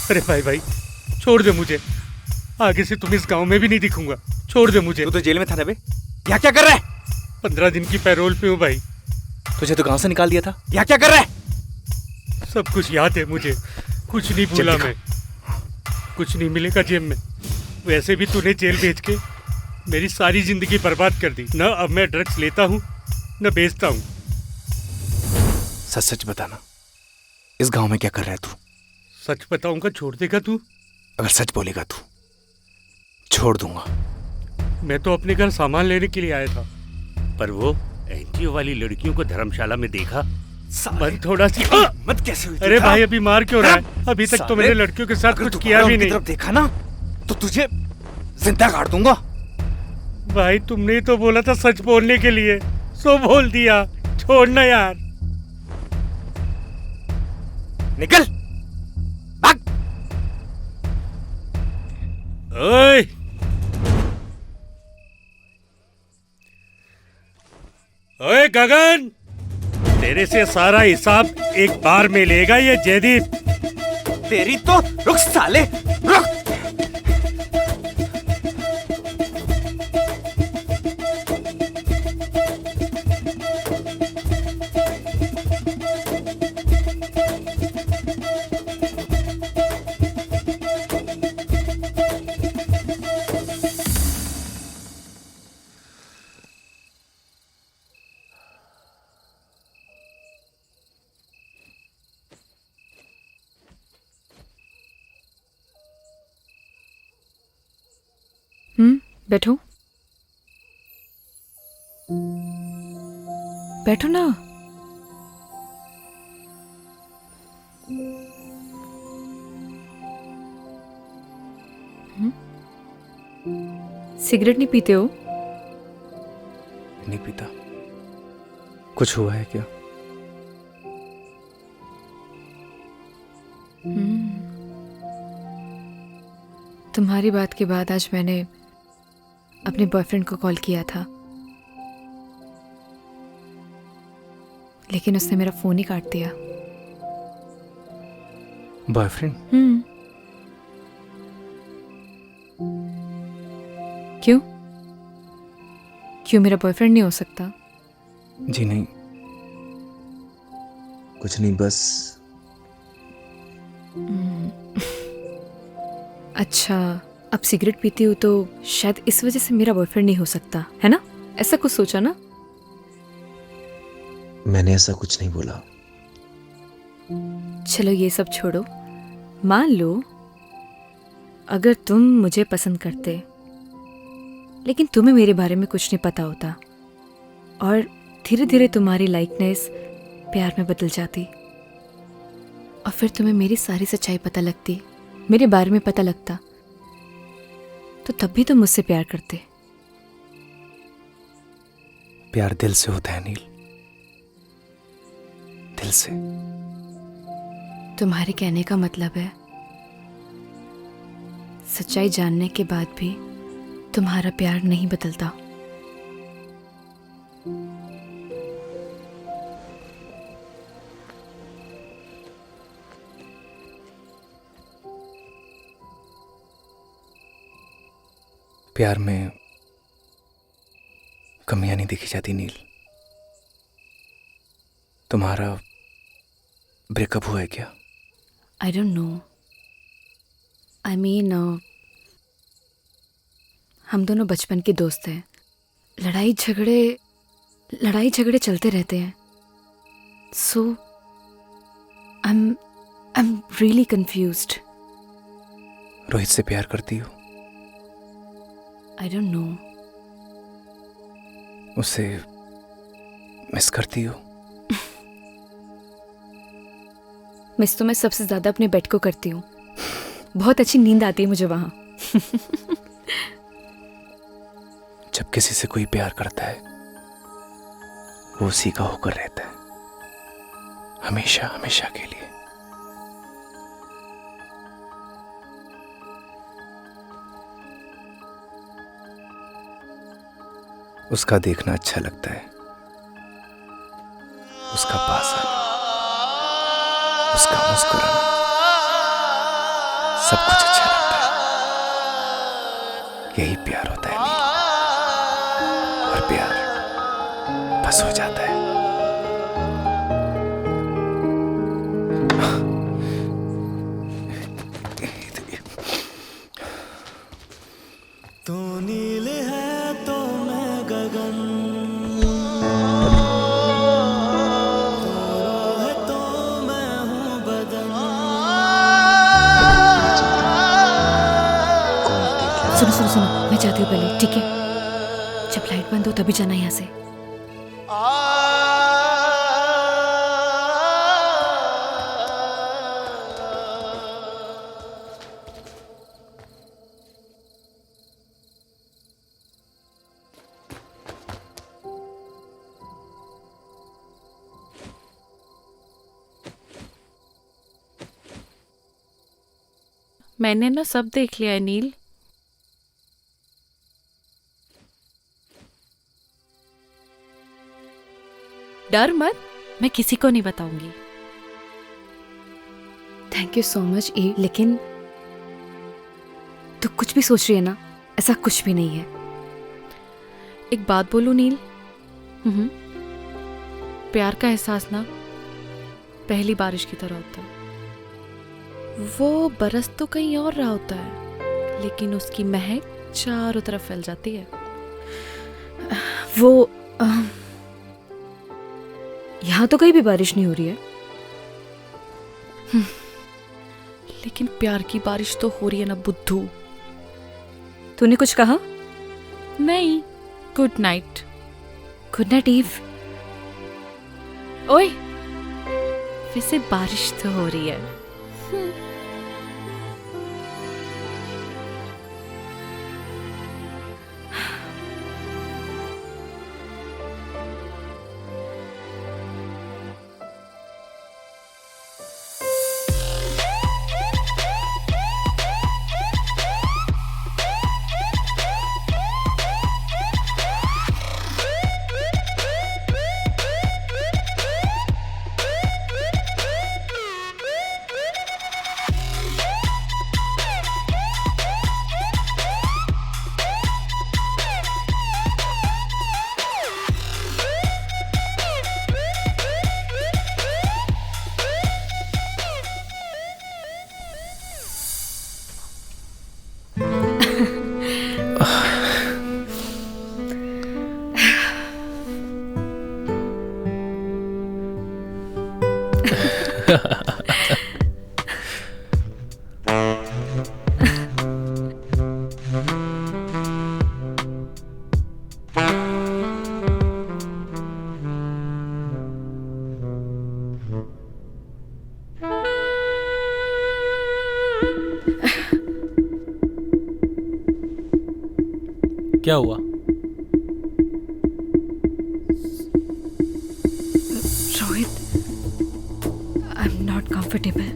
अरे भाई भाई छोड़ दे मुझे, आगे से तुम इस गांव में भी नहीं दिखूंगा। छोड़ दे मुझे। तू तो जेल में था ना बे, यहाँ क्या कर रहा है? 15 दिन की पैरोल पे हूँ भाई। तुझे तो गांव से निकाल दिया था, यहाँ क्या कर रहा है? सब कुछ याद है मुझे, कुछ नहीं भूला मैं। कुछ नहीं मिलेगा जेब में। वैसे भी तूने जेल भेज के मेरी सारी जिंदगी बर्बाद कर दी। न अब मैं ड्रग्स लेता हूँ न बेचता हूँ। सच सच बताना, इस गांव में क्या कर रहा है तू? सच बताऊंगा छोड़ देगा तू? अगर सच बोलेगा तू, छोड़ दूंगा। मैं तो अपने घर सामान लेने के लिए आया था, पर वो एनजीओ वाली लड़कियों को धर्मशाला में देखा। मन थोड़ा सी मत कैसे हुई? अरे भाई अभी मार क्यों रहा है? अभी तक तो मैंने लड़कियों के साथ कुछ किया भी नहीं। तरफ देखा ना तो तुझे जिंदा काट दूंगा। भाई तुमने ही तो बोला था सच बोलने के लिए, सो बोल दिया। छोड़ना यार। निकल भाग। ओए ओए गगन, तेरे से सारा हिसाब एक बार में लेगा ये जयदीप। तेरी तो रुक साले, रुक। बैठो बैठो ना। सिगरेट नहीं पीते हो? नहीं पीता। कुछ हुआ है क्या? तुम्हारी बात के बाद आज मैंने अपने बॉयफ्रेंड को कॉल किया था, लेकिन उसने मेरा फोन ही काट दिया। बॉयफ्रेंड? क्यों? क्यों मेरा बॉयफ्रेंड नहीं हो सकता? जी नहीं, कुछ नहीं, बस। अच्छा, अब सिगरेट पीती हूँ तो शायद इस वजह से मेरा बॉयफ्रेंड नहीं हो सकता, है ना? ऐसा कुछ सोचा ना? मैंने ऐसा कुछ नहीं बोला। चलो ये सब छोड़ो। मान लो अगर तुम मुझे पसंद करते, लेकिन तुम्हें मेरे बारे में कुछ नहीं पता होता, और धीरे धीरे तुम्हारी लाइकनेस प्यार में बदल जाती, और फिर तुम्हें मेरी सारी सच्चाई पता लगती, मेरे बारे में पता लगता, तो तब भी तुम मुझसे प्यार करते। प्यार दिल से होता है नील, दिल से। तुम्हारे कहने का मतलब है सच्चाई जानने के बाद भी तुम्हारा प्यार नहीं बदलता। प्यार में कमियां नहीं देखी जाती नील। तुम्हारा ब्रेकअप हुआ है क्या? आई डोंट नो। आई मीन हम दोनों बचपन के दोस्त हैं। लड़ाई झगड़े चलते रहते हैं। So I am really confused. Rohit से प्यार करती हो? I don't know. उसे मिस करती हो? मिस तो मैं सबसे ज्यादा अपने बेड को करती हूँ। बहुत अच्छी नींद आती है मुझे वहां। जब किसी से कोई प्यार करता है वो उसी का होकर रहता है, हमेशा हमेशा के लिए। उसका देखना अच्छा लगता है, उसका पास आना, उसका मुस्कुराना, सब कुछ अच्छा लगता है। यही प्यार होता है नील। और प्यार बस हो जाता है। तू नील है तो मैं गगन, तू रूह है तो मैं हूँ बदन। सुनो सुनो सुनो, मैं जाती हूँ पहले, ठीक है? जब लाइट बंद हो तभी जाना यहाँ से। मैंने ना सब देख लिया है नील। डर मत, मैं किसी को नहीं बताऊंगी। थैंक यू सो मच ई, लेकिन तू कुछ भी सोच रही है ना, ऐसा कुछ भी नहीं है। एक बात बोलूं नील, प्यार का एहसास ना पहली बारिश की तरह होता है। वो बरस तो कहीं और रहा होता है, लेकिन उसकी महक चारों तरफ फैल जाती है। वो यहाँ तो कहीं भी बारिश नहीं हो रही है। लेकिन प्यार की बारिश तो हो रही है ना बुद्धू। तूने कुछ कहा? नहीं, good night. Good night Eve. ओए, वैसे बारिश तो हो रही है। क्या हुआ? Rohit, I am not comfortable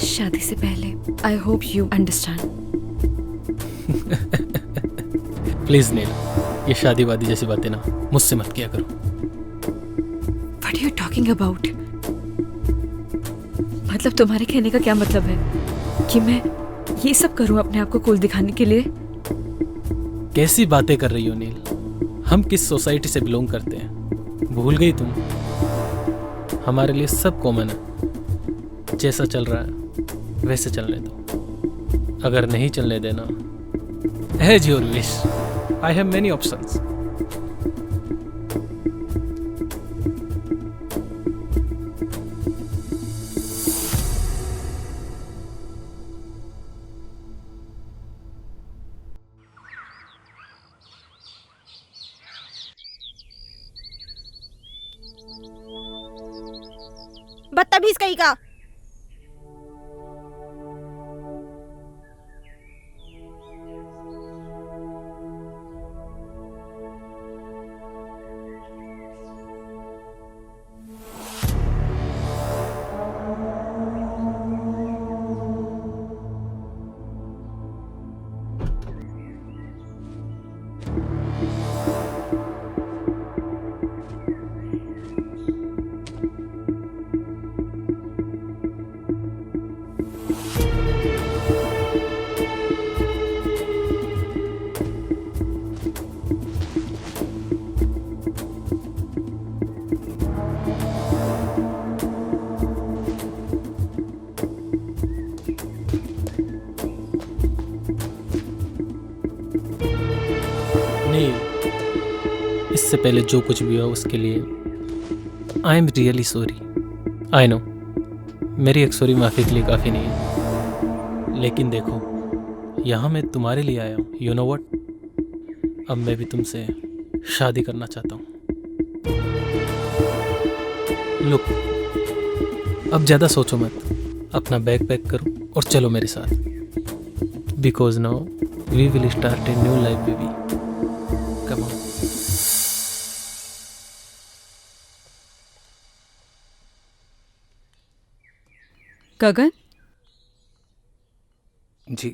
शादी से पहले। I hope you understand. Please Neel, ये शादी वादी जैसी बातें ना मुझसे मत किया करो। What are you talking about? मतलब तुम्हारे कहने का क्या मतलब है कि मैं ये सब करूं अपने आप को कूल दिखाने के लिए? कैसी बातें कर रही हो नील? हम किस सोसाइटी से बिलोंग करते हैं, भूल गई तुम? हमारे लिए सब कॉमन है। जैसा चल रहा है वैसे चलने दो। अगर नहीं चलने देना, as your wish, I have many options. बदतमीज कहीं का। इससे पहले जो कुछ भी हुआ उसके लिए आई am really sorry. I know मेरी एक सॉरी माफ़ी के लिए काफ़ी नहीं है, लेकिन देखो यहाँ मैं तुम्हारे लिए आया हूँ। यू नो व्हाट, अब मैं भी तुमसे शादी करना चाहता हूँ। लुक, अब ज़्यादा सोचो मत, अपना बैग पैक करो और चलो मेरे साथ, because now we will start a new life baby. Come on. Gagan, जी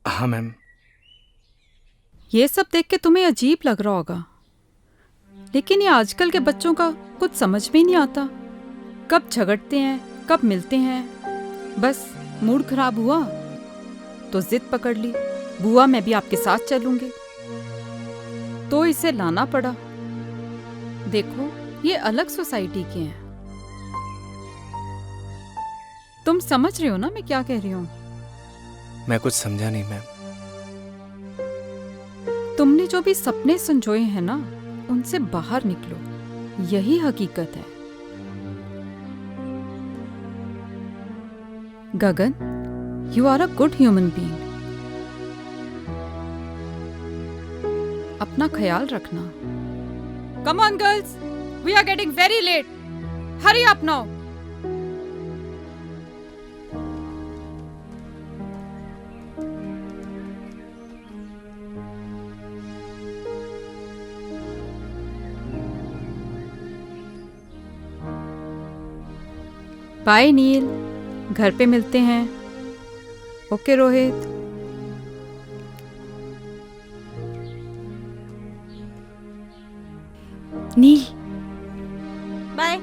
हाँ मैम। ये सब देख के तुम्हें अजीब लग रहा होगा, लेकिन ये आजकल के बच्चों का कुछ समझ में ही नहीं आता। कब झगड़ते हैं, कब मिलते हैं। बस मूड खराब हुआ तो जिद पकड़ ली, बुआ मैं भी आपके साथ चलूंगी, तो इसे लाना पड़ा। देखो ये अलग सोसाइटी के हैं। तुम समझ रहे हो ना मैं क्या कह रही हूँ? मैं कुछ समझा नहीं मैम। तुमने जो भी सपने संजोए हैं ना, उनसे बाहर निकलो, यही हकीकत है। Gagan, you are a good human being. अपना ख्याल रखना। Come on girls, we are getting very late, hurry up now. Bye Neel, घर पे मिलते हैं। Okay Rohit. Neel, bye.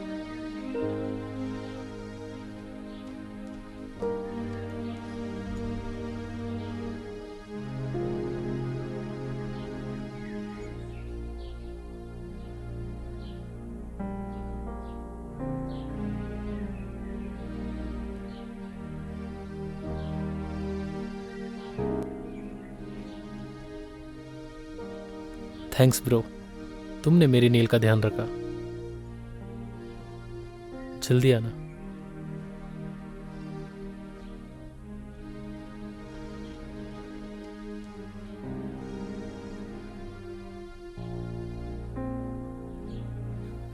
Thanks bro, तुमने मेरी नील का ध्यान रखा। जल्दी आना।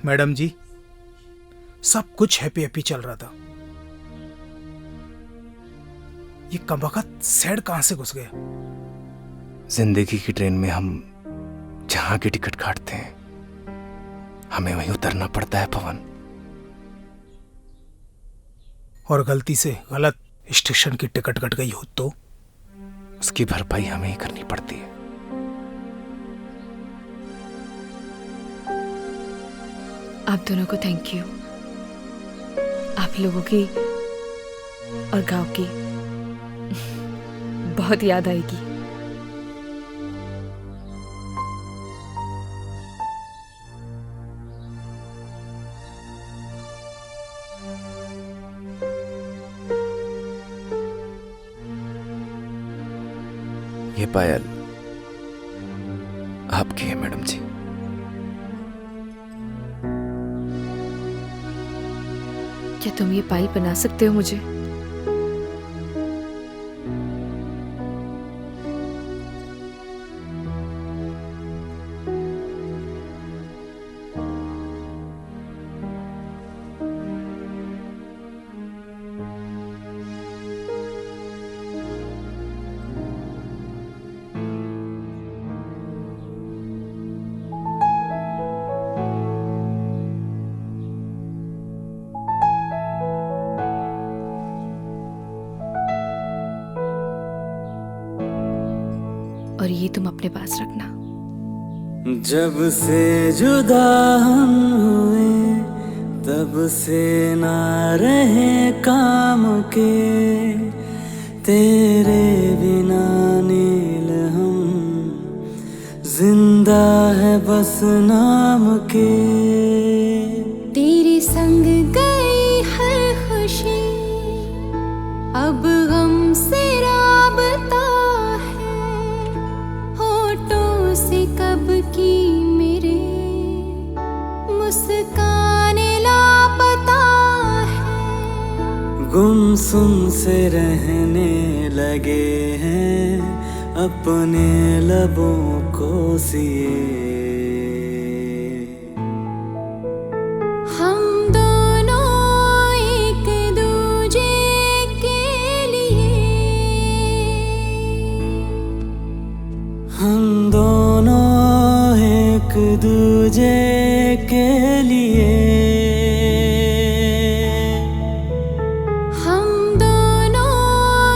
मैडम जी, सब कुछ हैप्पी हैप्पी चल रहा था, ये कमबख्त सैड कहां से घुस गया? जिंदगी की ट्रेन में हम जहां की टिकट काटते हैं, हमें वहीं उतरना पड़ता है पवन। और गलती से गलत स्टेशन की टिकट कट गई हो तो उसकी भरपाई हमें ही करनी पड़ती है। आप दोनों को थैंक यू। आप लोगों की और गांव की बहुत याद आएगी। ये पायल आपकी है मैडम जी। क्या तुम ये पायल बना सकते हो मुझे? और ये तुम अपने पास रखना। जब से जुदा हम हुए तब से ना रहे काम के, तेरे बिना नील हम जिंदा है बस नाम के। तेरे संग गई हर खुशी, अब हमसे राबता है, होठों से कब की मेरे मुस्कान लापता है। गुमसुम से रहने लगे हैं अपने लबों को सिए। हम दोनों एक दूजे के लिए, हम दोनों एक दूजे के लिए, हम दोनों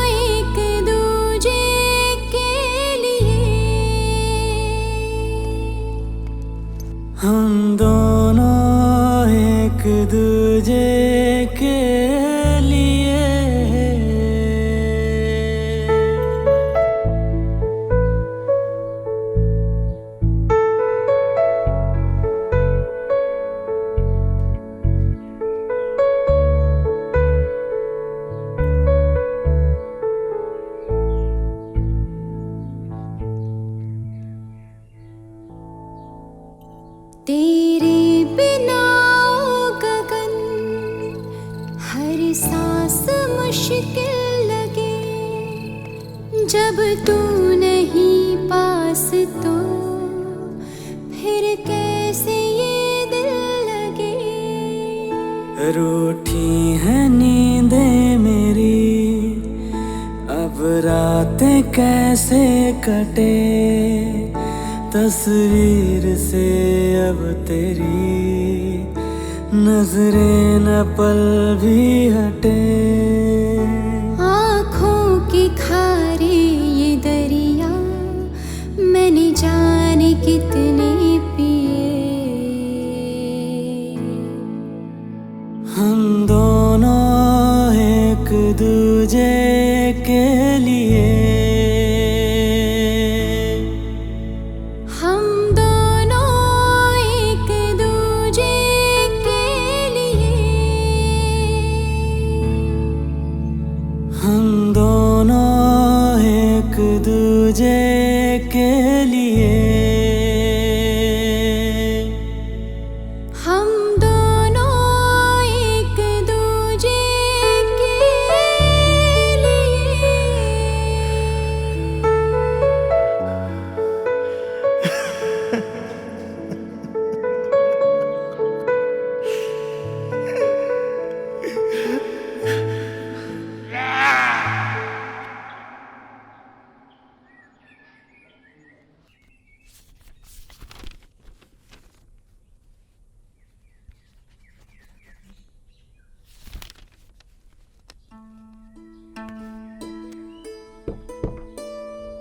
एक दूजे के लिए, हम दोनों एक दूजे के लिए। तेरे बिना ओ गगन हर सांस मुश्किल लगे। जब तू नहीं पास तो फिर कैसे ये दिल लगे। रूठी है नींदें मेरी, अब रातें कैसे कटे। तस्वीर से अब तेरी नजरें न पल भी हटे। आँखों के खारे ये दरिया मैंने जाने कितने पिए। हम दोनों एक दूजे के लिए, हम दोनों एक दूजे के लिए, हम दोनों एक दूजे के लिए, हम दोनों एक दूजे के लिए।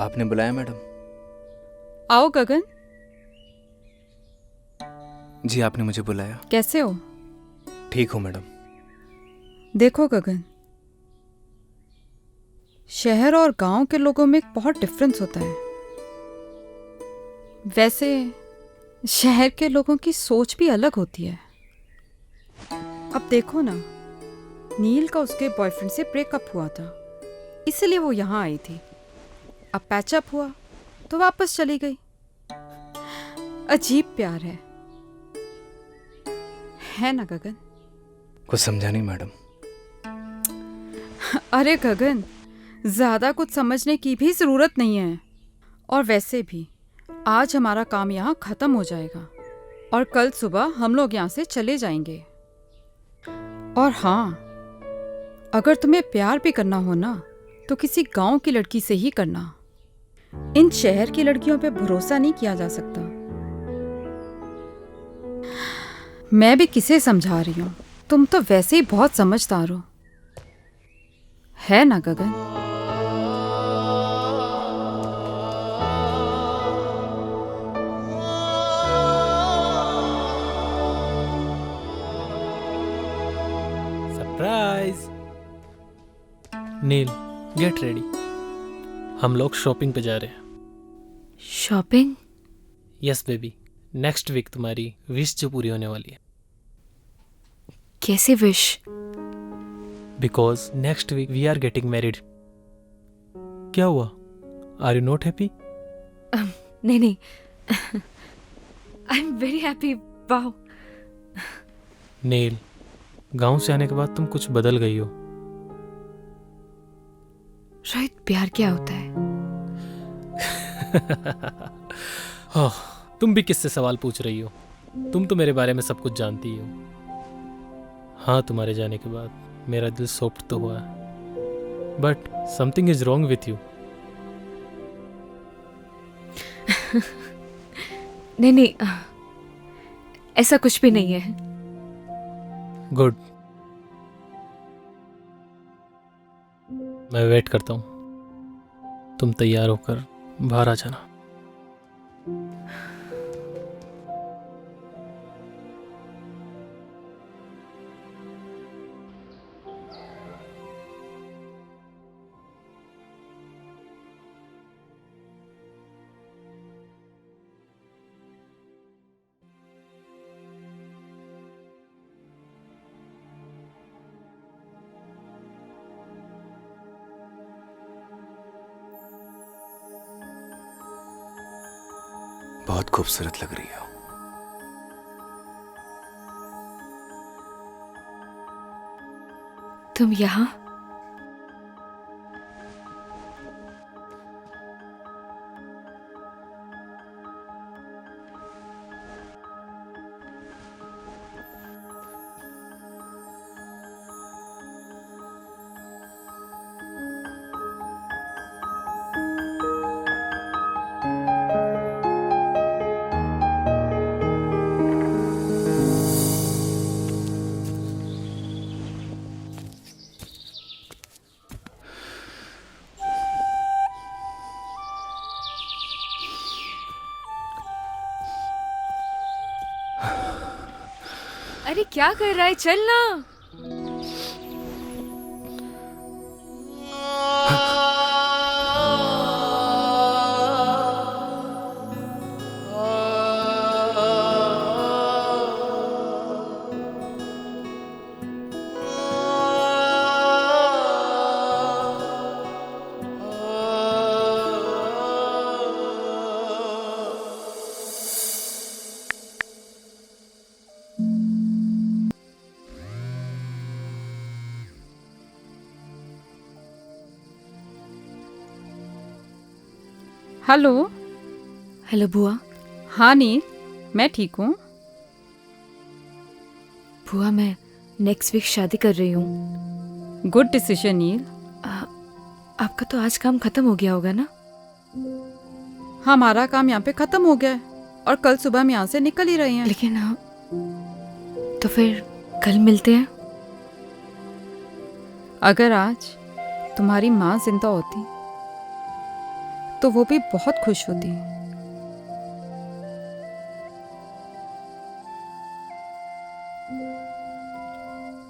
आपने बुलाया मैडम? आओ गगन, जी आपने मुझे बुलाया। कैसे हो? ठीक हूँ मैडम। देखो गगन, शहर और गांव के लोगों में बहुत डिफरेंस होता है। वैसे शहर के लोगों की सोच भी अलग होती है। अब देखो ना, नील का उसके बॉयफ्रेंड से ब्रेकअप हुआ था, इसलिए वो यहाँ आई थी। अब पैचअप हुआ तो वापस चली गई। अजीब प्यार है ना गगन? कुछ समझा नहीं मैडम। अरे गगन, ज्यादा कुछ समझने की भी जरूरत नहीं है। और वैसे भी आज हमारा काम यहाँ खत्म हो जाएगा और कल सुबह हम लोग यहाँ से चले जाएंगे। और हाँ, अगर तुम्हें प्यार भी करना हो ना तो किसी गांव की लड़की से ही करना। इन शहर की लड़कियों पे भरोसा नहीं किया जा सकता। मैं भी किसे समझा रही हूँ, तुम तो वैसे ही बहुत समझदार हो, है ना Gagan? Surprise. Neel, get ready, हम लोग शॉपिंग पे जा रहे हैं। Shopping? Yes baby, next week तुम्हारी विश जो पूरी होने वाली है। कैसे wish? Because next week we are getting married. क्या हुआ? Are you not happy? नहीं नहीं, I am very happy. Wow. Neel, गांव से आने के बाद तुम कुछ बदल गई हो। रोहित, प्यार क्या होता है? ओह, तुम भी किससे सवाल पूछ रही हो? तुम तो मेरे बारे में सब कुछ जानती हो। हाँ, तुम्हारे जाने के बाद मेरा दिल सॉफ्ट तो हुआ है, but something is wrong with you. नहीं नहीं, ऐसा कुछ भी नहीं है। गुड, मैं वेट करता हूँ। तुम तैयार होकर बाहर आ जाना। बहुत खूबसूरत लग रही हो। तुम यहाँ? अरे क्या कर रहा है? चल ना। हेलो। हेलो बुआ। हाँ नील, मैं ठीक हूँ। बुआ, मैं नेक्स्ट वीक शादी कर रही हूँ। गुड डिसीजन नील। आपका तो आज काम खत्म हो गया होगा ना? हमारा काम यहाँ पे खत्म हो गया है और कल सुबह हम यहाँ से निकल ही रहे हैं। लेकिन तो फिर कल मिलते हैं। अगर आज तुम्हारी माँ जिंदा होती तो वो भी बहुत खुश होती।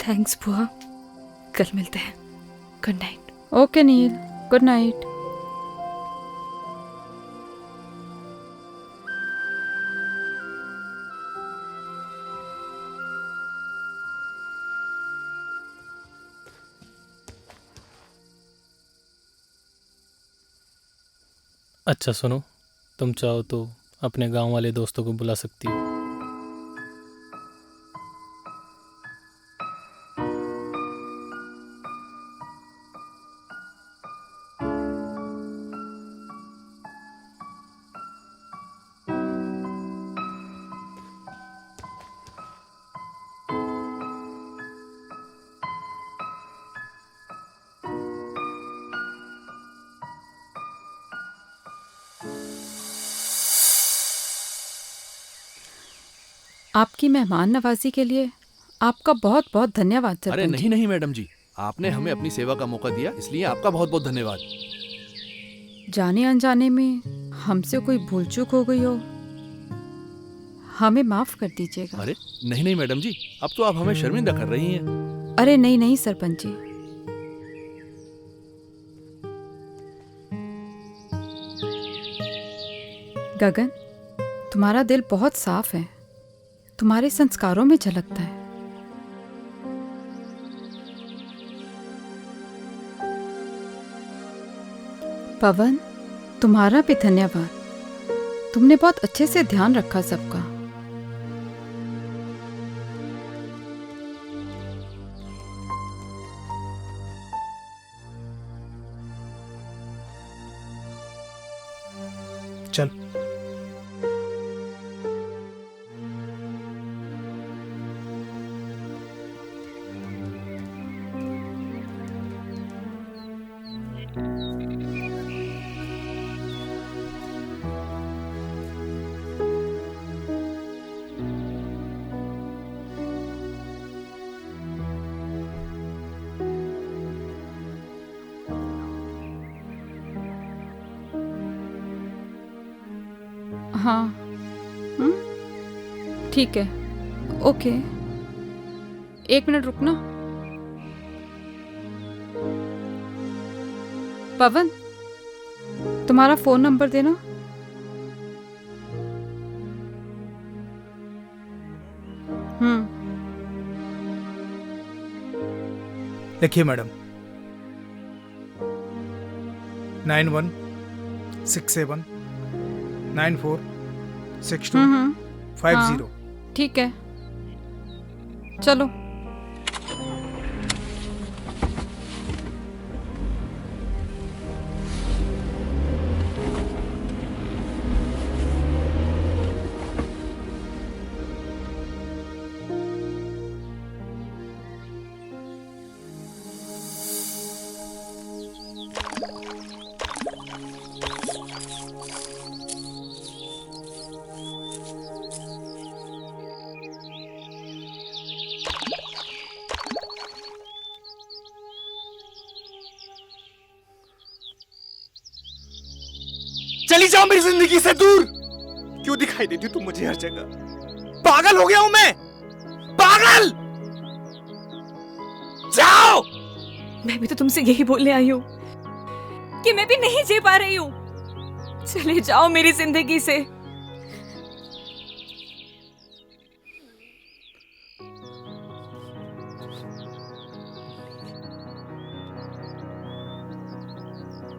थैंक्स बुआ, कल मिलते हैं। Good night. ओके नील, गुड नाइट। अच्छा सुनो, तुम चाहो तो अपने गांव वाले दोस्तों को बुला सकती हो। आपकी मेहमान नवाजी के लिए आपका बहुत बहुत धन्यवाद सरपंच। अरे नहीं नहीं मैडम जी, आपने हमें अपनी सेवा का मौका दिया, इसलिए आपका बहुत बहुत धन्यवाद। जाने अनजाने में हमसे कोई भूल चूक हो गई हो, हमें माफ कर दीजिएगा। अरे नहीं नहीं मैडम जी, अब तो आप हमें शर्मिंदा कर रही हैं। अरे नहीं नहीं सरपंच जी, गगन, तुम्हारा दिल बहुत साफ है, तुम्हारे संस्कारों में झलकता है। पवन, तुम्हारा भी धन्यवाद, तुमने बहुत अच्छे से ध्यान रखा सबका। हाँ। ठीक है, ओके। 1 मिनट रुकना। पवन, तुम्हारा फोन नंबर देना। लिखिए मैडम। 9167946250। ठीक है, चलो। चली जाओ मेरी जिंदगी से दूर। क्यों दिखाई देती तुम मुझे हर जगह? पागल हो गया हूं मैं, पागल। जाओ। मैं भी तो तुमसे यही बोलने आई हूँ कि मैं भी नहीं जी पा रही हूँ। चले जाओ मेरी जिंदगी से।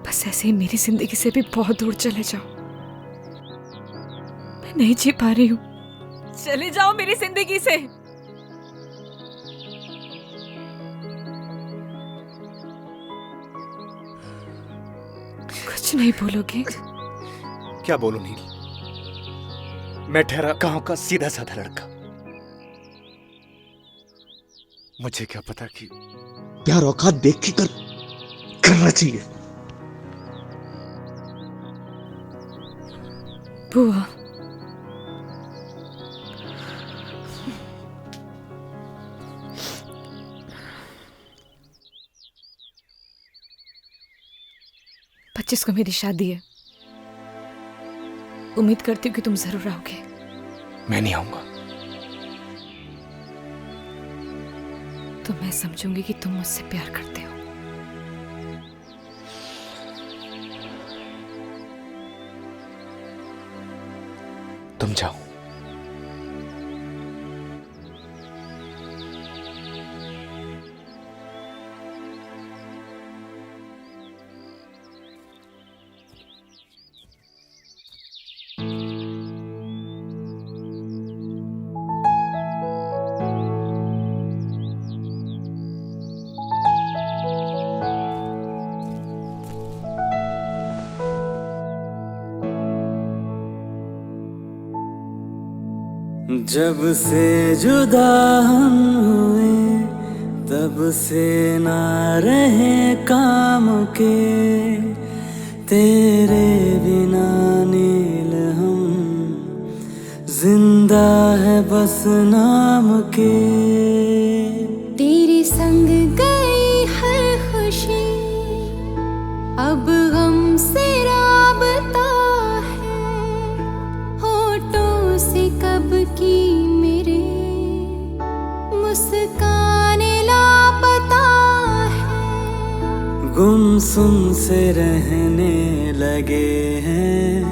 बस ऐसे ही मेरी जिंदगी से भी बहुत दूर चले जाओ। मैं नहीं जी पा रही हूँ। चले जाओ मेरी जिंदगी से। कुछ नहीं बोलोगे? क्या बोलूं नील? मैं ठहरा गांव का सीधा साधा लड़का। मुझे क्या पता कि प्यार औकात देख के करना चाहिए। बुआ, पच्चीस को मेरी शादी है। उम्मीद करती हूँ कि तुम जरूर आओगे। मैं नहीं आऊंगा। तो मैं समझूंगी कि तुम मुझसे प्यार करते हो। तुम जाओ। जब से जुदा हम हुए तब से ना रहे काम के, तेरे बिना नील हम जिंदा है बस नाम के। तेरे संग गई हर खुशी अब हमसे राबता है, होठों से कब की मेरे मुस्कान लापता है। गुमसुम से रहने लगे हैं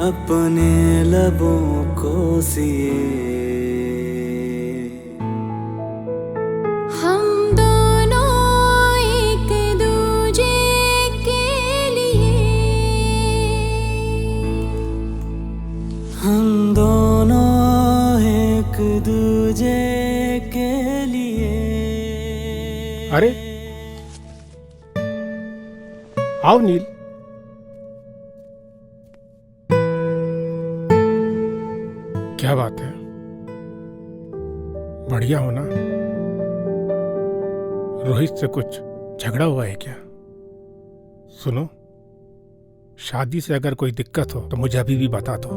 अपने लबों को सिए। हम दोनों एक दूजे के लिए, हम दोनों एक दूजे के लिए। अरे आओ नील। क्या बात है? बढ़िया हो ना? रोहित से कुछ झगड़ा हुआ है क्या? सुनो, शादी से अगर कोई दिक्कत हो तो मुझे अभी भी बता दो।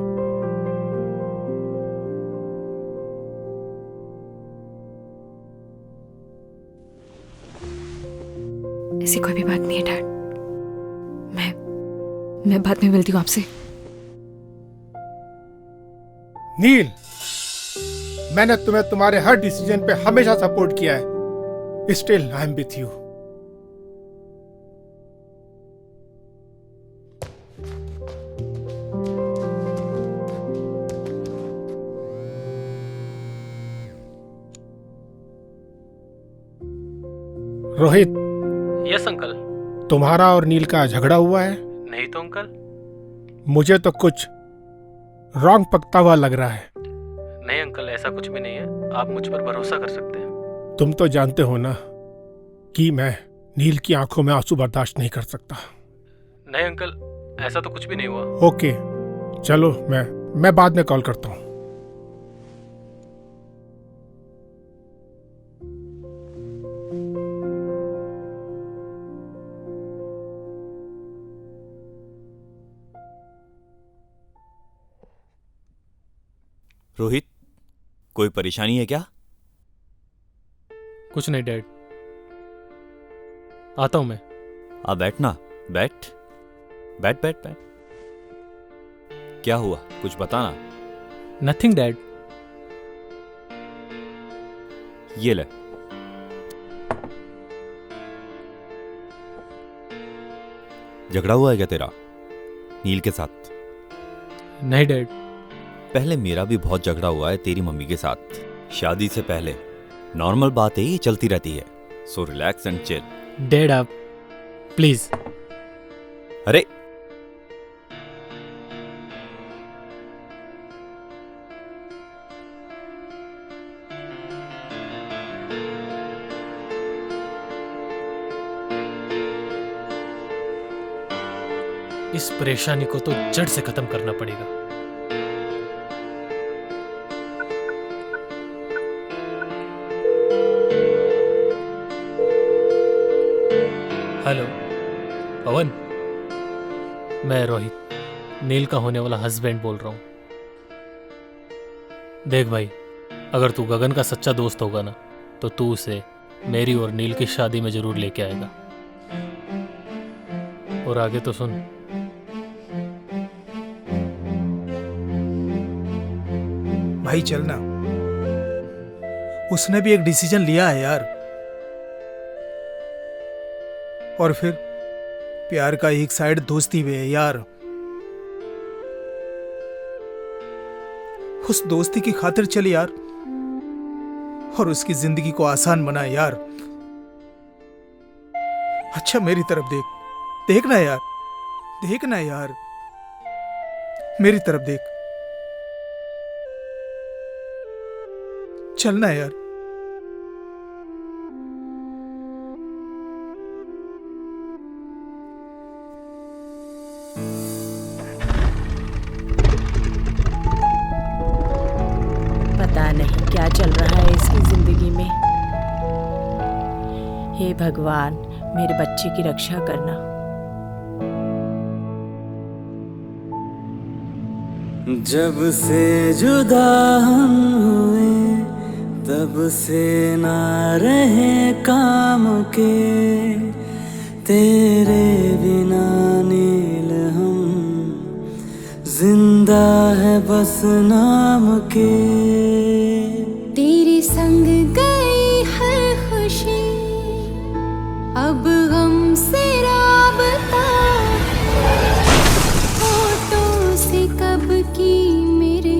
ऐसी कोई भी बात नहीं है डैड। मैं बाद में मिलती हूँ आपसे। नील, मैंने तुम्हें तुम्हारे हर डिसीजन पे हमेशा सपोर्ट किया है। Still I am with you. Rohit. Yes uncle. तुम्हारा और नील का झगड़ा हुआ है? नहीं तो अंकल। मुझे तो कुछ रॉन्ग पकता हुआ लग रहा है। नहीं अंकल, ऐसा कुछ भी नहीं है, आप मुझ पर भरोसा कर सकते हैं। तुम तो जानते हो ना कि मैं नील की आंखों में आंसू बर्दाश्त नहीं कर सकता। नहीं अंकल, ऐसा तो कुछ भी नहीं हुआ। ओके, चलो मैं बाद में कॉल करता हूँ। रोहित, कोई परेशानी है क्या? कुछ नहीं डैड, आता हूं मैं। आप बैठना, बैठ बैठ बैठ बैठ। क्या हुआ, कुछ बताना। Nothing dad. ये ले। झगड़ा हुआ है क्या तेरा नील के साथ? नहीं डैड। पहले मेरा भी बहुत झगड़ा हुआ है तेरी मम्मी के साथ, शादी से पहले। नॉर्मल बात है, ये चलती रहती है। So relax and chill. Dad आप प्लीज। अरे इस परेशानी को तो जड़ से खत्म करना पड़ेगा। हेलो पवन, मैं रोहित, नील का होने वाला हस्बैंड बोल रहा हूं। देख भाई, अगर तू गगन का सच्चा दोस्त होगा ना, तो तू उसे मेरी और नील की शादी में जरूर लेके आएगा। और आगे तो सुन। भाई चलना, उसने भी एक डिसीजन लिया है यार। और फिर प्यार का एक साइड दोस्ती भी है यार। उस दोस्ती की खातिर चल यार, और उसकी जिंदगी को आसान बना यार। अच्छा मेरी तरफ देख, देखना यार, देखना यार, मेरी तरफ देख। चलना यार। पता नहीं क्या चल रहा है इसकी जिंदगी में। हे भगवान, मेरे बच्चे की रक्षा करना। जब से जुदा हम हुए, तब से ना रहे काम के। तेरे बिना नील हम जिंदा है बस नाम के। तेरे संग गई हर खुशी, अब गम से राबता। होठों से कब की मेरे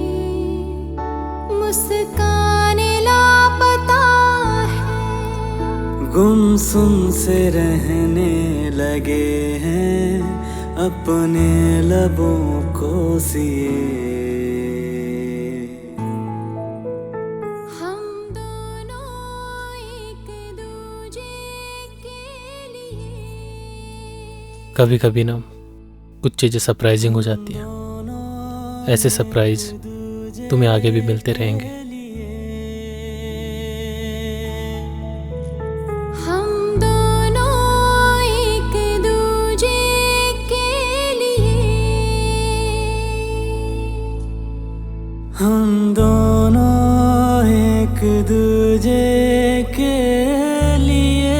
मुस्काने लापता है। गुमसुम से रहने लगे हैं अपने लबों को सिए। कभी कभी ना कुछ चीजें सरप्राइजिंग हो जाती हैं। ऐसे सरप्राइज तुम्हें आगे भी मिलते रहेंगे। हम दोनों एक दूजे के लिए, हम दोनों एक दूजे के लिए।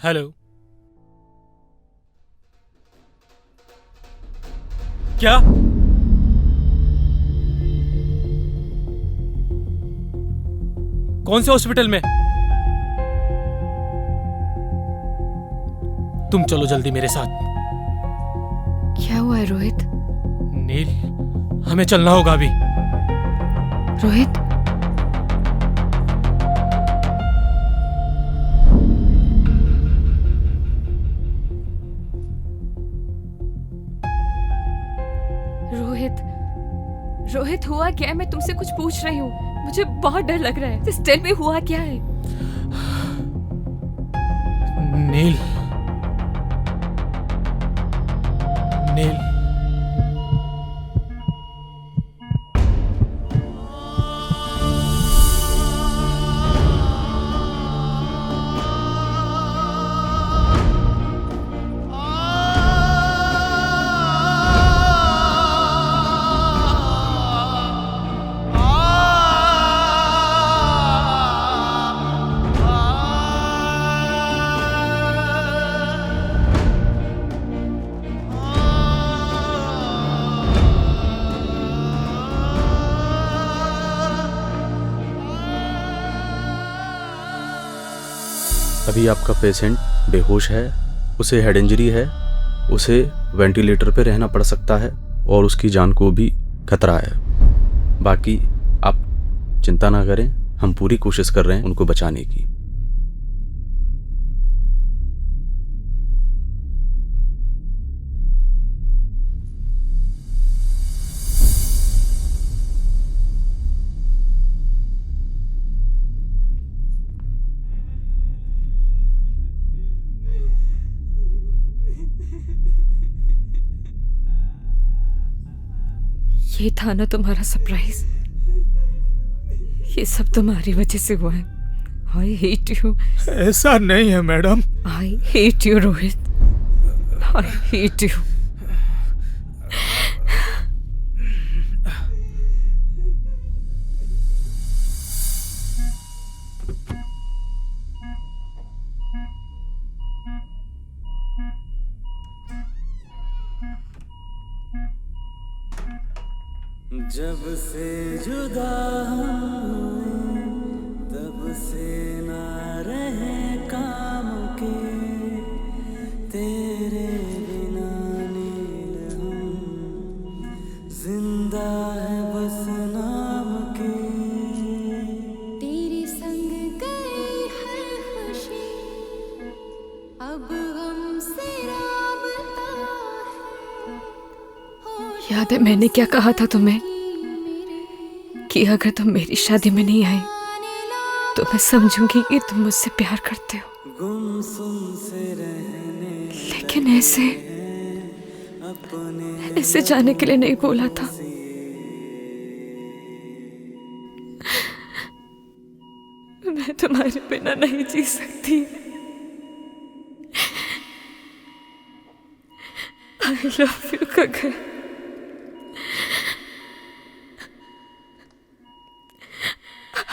हेलो। क्या? कौन से हॉस्पिटल में? तुम चलो जल्दी मेरे साथ। क्या हुआ है रोहित? नील, हमें चलना होगा अभी। रोहित, रोहित, रोहित हुआ क्या है? मैं तुमसे कुछ पूछ रही हूँ, मुझे बहुत डर लग रहा है। Just tell me, हुआ क्या है? नील, नील, अभी आपका पेशेंट बेहोश है, उसे हेड इंजरी है, उसे वेंटिलेटर पे रहना पड़ सकता है और उसकी जान को भी खतरा है। बाकी आप चिंता ना करें, हम पूरी कोशिश कर रहे हैं उनको बचाने की। ये था ना तुम्हारा सरप्राइज? ये सब तुम्हारी वजह से हुआ है। I hate you. ऐसा नहीं है madam. I hate you Rohit, I hate you. जब से जुदा हुए तब से ना रहे काम के, तेरे बिना नील हम जिंदा है बस नाम के। तेरे संग गई है खुशी, अब हमसे राबता है। याद है मैंने क्या कहा था तुम्हें कि अगर तुम मेरी शादी में नहीं आई तो मैं समझूंगी कि तुम मुझसे प्यार करते हो। लेकिन ऐसे जाने के लिए नहीं बोला था। मैं तुम्हारे बिना नहीं जी सकती। I love you Gagan.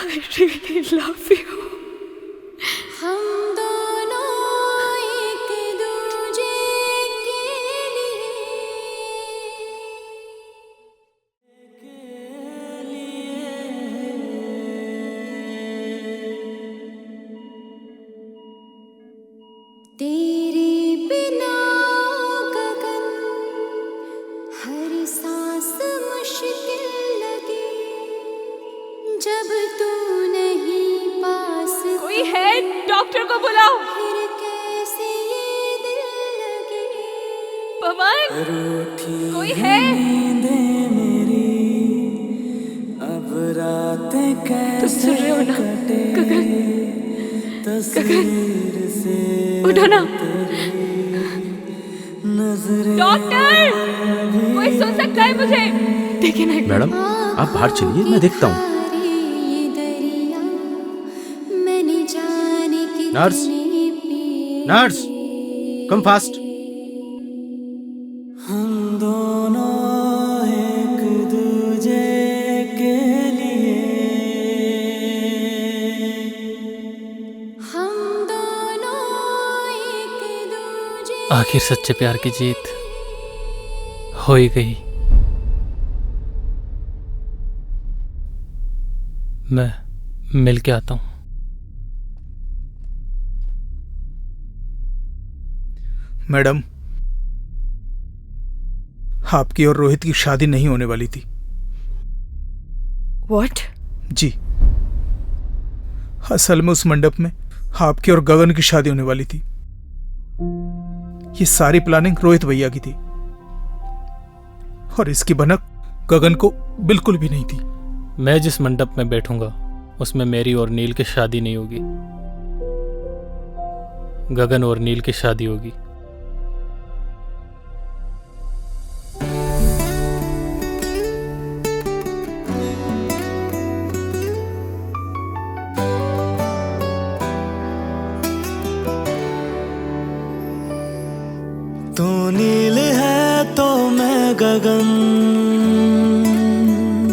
I really love you. हम दोनों एक दूजे के लिए तेरे बिना गगन हर सांस मुश्किल लगी, जब तू नहीं पास। कोई है? डॉक्टर को बुलाओ। फिर कैसे ये दिल लगे। पवन, कोई है? मेरी अब रातें कैसे सुन रहे हो ना? गगन, तस्वीर से उठो ना। नजरें डॉक्टर, कोई सुन सकता है मुझे? देखिए ना। मैडम आप बाहर चलिए, मैं देखता हूँ। Nurse, nurse, come fast. हम दोनों एक दूजे के लिए आखिर सच्चे प्यार की जीत हो ही गई। मैं मिल के आता हूं। मैडम, आपकी और रोहित की शादी नहीं होने वाली थी। व्हाट? जी, असल में उस मंडप में आपकी और गगन की शादी होने वाली थी। ये सारी प्लानिंग रोहित भैया की थी और इसकी भनक गगन को बिल्कुल भी नहीं थी। मैं जिस मंडप में बैठूंगा उसमें मेरी और नील की शादी नहीं होगी, गगन और नील की शादी होगी। तू नील है तो मैं गगन,